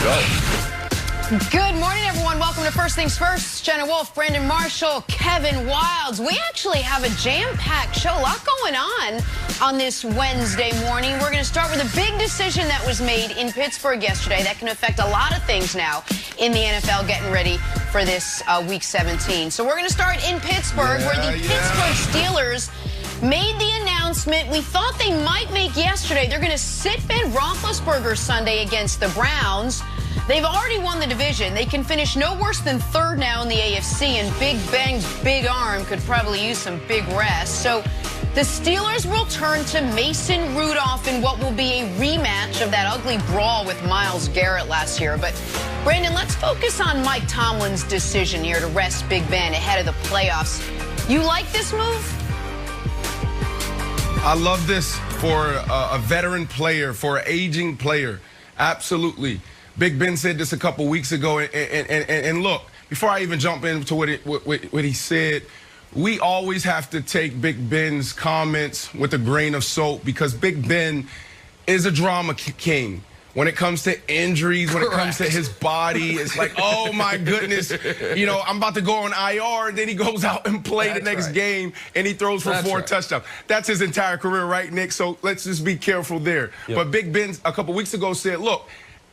go. Good morning, everyone. Welcome to First Things First. Jenna Wolf, Brandon Marshall, Kevin Wilds. We actually have a jam-packed show. A lot going on this Wednesday morning. We're going to start with a big decision that was made in Pittsburgh yesterday that can affect a lot of things now in the NFL getting ready for this Week 17. So we're going to start in Pittsburgh, where the Pittsburgh Steelers made the announcement we thought they might make yesterday. They're going to sit Ben Roethlisberger Sunday against the Browns. They've already won the division. They can finish no worse than third now in the AFC, and Big Ben's big arm could probably use some big rest. So the Steelers will turn to Mason Rudolph in what will be a rematch of that ugly brawl with Myles Garrett last year. But, Brandon, let's focus on Mike Tomlin's decision here to rest Big Ben ahead of the playoffs. You like this move? I love this for a veteran player, for an aging player. Absolutely. Big Ben said this a couple weeks ago, and look, before I even jump into what he said, we always have to take Big Ben's comments with a grain of salt, because Big Ben is a drama king. When it comes to injuries, when it comes to his body, it's like, oh my goodness, you know, I'm about to go on IR, and then he goes out and play the next game, and he throws for 4 touchdowns. That's his entire career, right, Nick? So let's just be careful there. But Big Ben a couple weeks ago said, look,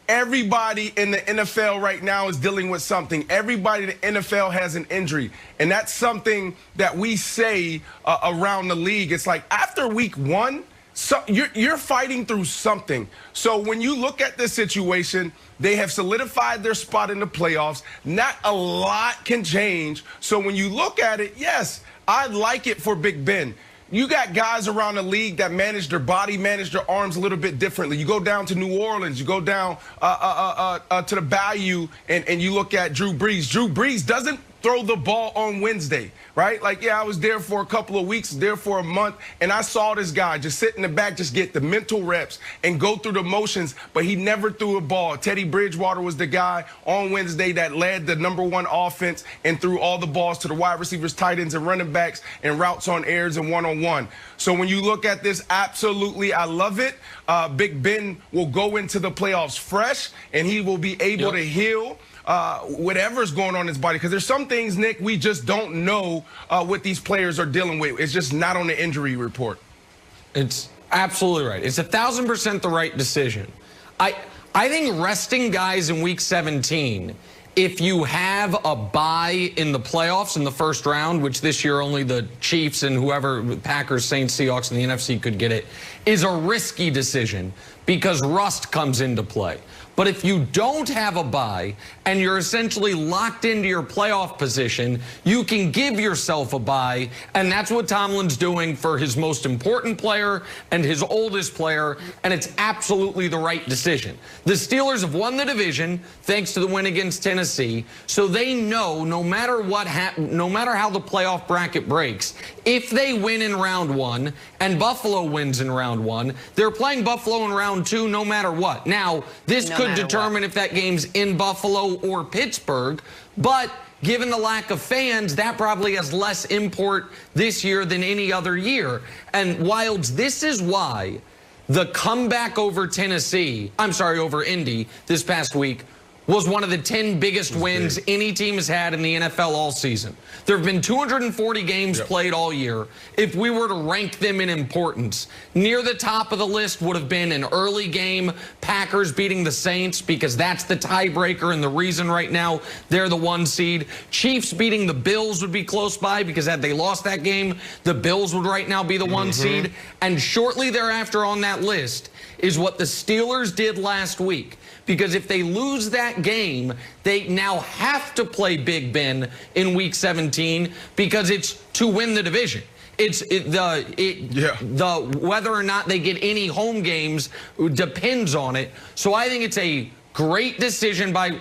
everybody in the NFL right now is dealing with something. Everybody in the NFL has an injury. And that's something that we say around the league. It's like after week 1, so you're fighting through something. So when you look at this situation, they have solidified their spot in the playoffs. Not a lot can change. So when you look at it, yes, I like it for Big Ben. You got guys around the league that manage their body, manage their arms a little bit differently. You go down to New Orleans, you go down to the Bayou, and you look at Drew Brees. Drew Brees doesn't throw the ball on Wednesday, right? Like, yeah, I was there for a couple of weeks, there for a month, and I saw this guy just sit in the back, just get the mental reps and go through the motions, but he never threw a ball. Teddy Bridgewater was the guy on Wednesday that led the #1 offense and threw all the balls to the wide receivers, tight ends, and running backs, and routes on airs and one-on-one. So when you look at this, absolutely, I love it. Big Ben will go into the playoffs fresh, and he will be able to heal whatever's going on in his body, because there's some things, Nick, we just don't know what these players are dealing with. It's just not on the injury report. It's absolutely right. It's 1,000% the right decision. I think resting guys in Week 17, if you have a bye in the playoffs in the first round, which this year only the Chiefs and whoever, Packers, Saints, Seahawks, and the NFC could get it, is a risky decision because rust comes into play. But if you don't have a bye and you're essentially locked into your playoff position, you can give yourself a bye, and that's what Tomlin's doing for his most important player and his oldest player, and it's absolutely the right decision. The Steelers have won the division thanks to the win against Tennessee, so they know no matter what, no matter how the playoff bracket breaks, if they win in round 1 and Buffalo wins in round 1, they're playing Buffalo in round 2 no matter what. Now, this could determine if that game's in Buffalo or Pittsburgh, but given the lack of fans, that probably has less import this year than any other year. And Wilds, this is why the comeback over over Indy this past week was one of the 10 biggest wins any team has had in the NFL all season. There have been 240 games played all year. If we were to rank them in importance, near the top of the list would have been an early game, Packers beating the Saints, because that's the tiebreaker and the reason right now they're the 1 seed. Chiefs beating the Bills would be close by, because had they lost that game, the Bills would right now be the 1 seed. And shortly thereafter on that list is what the Steelers did last week. Because if they lose that game, they now have to play Big Ben in Week 17, because it's to win the division. It's the whether or not they get any home games depends on it. So I think it's a great decision by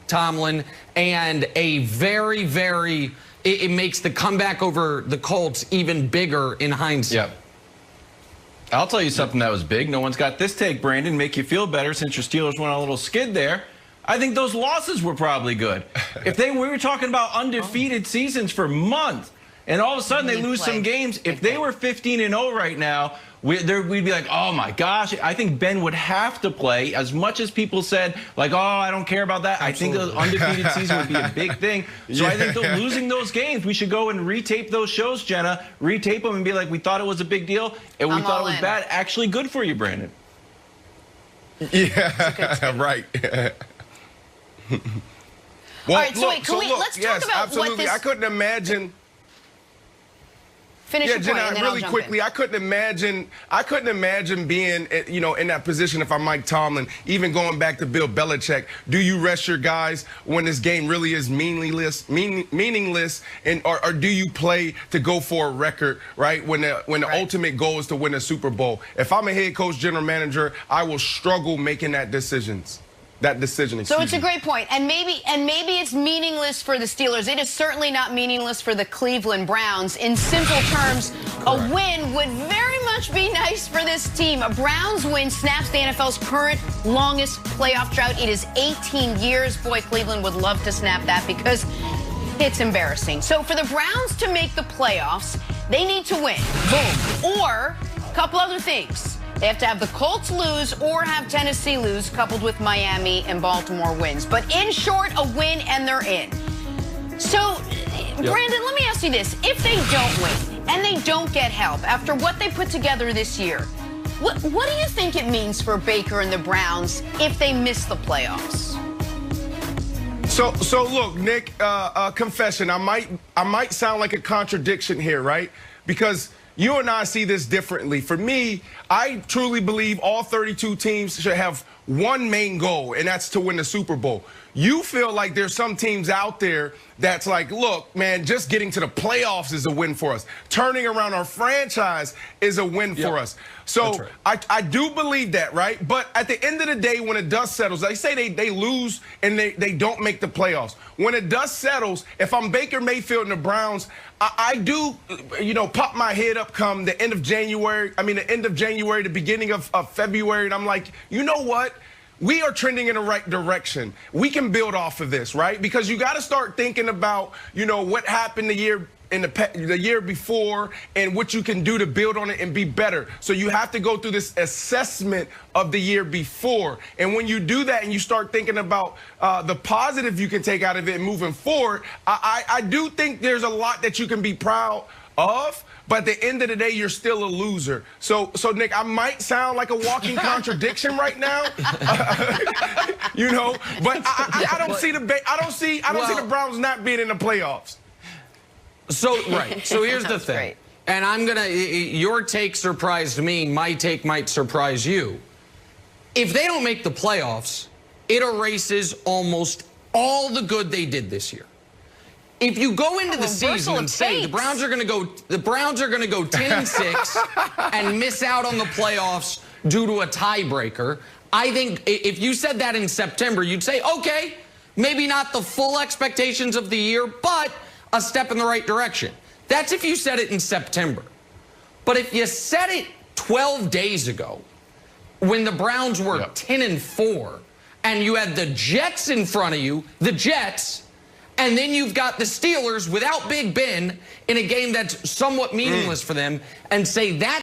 Tomlin, and a very, very, it makes the comeback over the Colts even bigger in hindsight. I'll tell you something that was big. No one's got this take, Brandon. Make you feel better since your Steelers went on a little skid there. I think those losses were probably good. We were talking about undefeated seasons for months, and all of a sudden they lose some games. If they were 15-0 right now, we'd be like, oh my gosh, I think Ben would have to play. As much as people said, like, oh, I don't care about that. Absolutely. I think the undefeated season would be a big thing. So I think losing those games, we should go and retape those shows, Jenna. Retape them and be like, we thought it was a big deal, and we thought it was bad. Actually good for you, Brandon. Yeah, right. Well, all right, so wait, let's talk about absolutely. what this... I couldn't imagine... Finish your point, Jenna, and then really I'll quickly, jump I couldn't imagine being, in that position if I'm Mike Tomlin, even going back to Bill Belichick. Do you rest your guys when this game really is meaningless, and or do you play to go for a record, right? When the ultimate goal is to win a Super Bowl. If I'm a head coach, general manager, I will struggle making that decision. So it's a great point. And maybe it's meaningless for the Steelers. It is certainly not meaningless for the Cleveland Browns. In simple terms, a win would very much be nice for this team. A Browns win snaps the NFL's current longest playoff drought. It is 18 years. Boy, Cleveland would love to snap that because it's embarrassing. So for the Browns to make the playoffs, they need to win. Boom. Or a couple other things. They have to have the Colts lose or have Tennessee lose, coupled with Miami and Baltimore wins. But in short, a win and they're in. So, Brandon, let me ask you this. If they don't win and they don't get help after what they put together this year, what do you think it means for Baker and the Browns if they miss the playoffs? So look, Nick, confession, I might sound like a contradiction here, right? Because you and I see this differently. For me, I truly believe all 32 teams should have one main goal, and that's to win the Super Bowl. You feel like there's some teams out there that's like, look, man, just getting to the playoffs is a win for us. Turning around our franchise is a win for us. So I do believe that, right? But at the end of the day, when the dust settles, they say they lose and they don't make the playoffs. When the dust settles, if I'm Baker Mayfield and the Browns, I do, pop my head up come the end of January, the beginning of February, and I'm like, you know what? We are trending in the right direction. We can build off of this, right? Because you got to start thinking about, what happened the year before and what you can do to build on it and be better. So you have to go through this assessment of the year before. And when you do that and you start thinking about the positive you can take out of it moving forward, I do think there's a lot that you can be proud of. But at the end of the day, you're still a loser. So Nick, I might sound like a walking contradiction right now, but I don't see the Browns not being in the playoffs. So here's the thing. Great. And your take surprised me. My take might surprise you. If they don't make the playoffs, it erases almost all the good they did this year. If you go into the season and say the Browns are going to go 10-6 and miss out on the playoffs due to a tiebreaker, I think if you said that in September, you'd say, okay, maybe not the full expectations of the year, but a step in the right direction. That's if you said it in September. But if you said it 12 days ago, when the Browns were 10-4, and you had the Jets in front of you, the Jets, and then you've got the Steelers without Big Ben in a game that's somewhat meaningless for them, and say that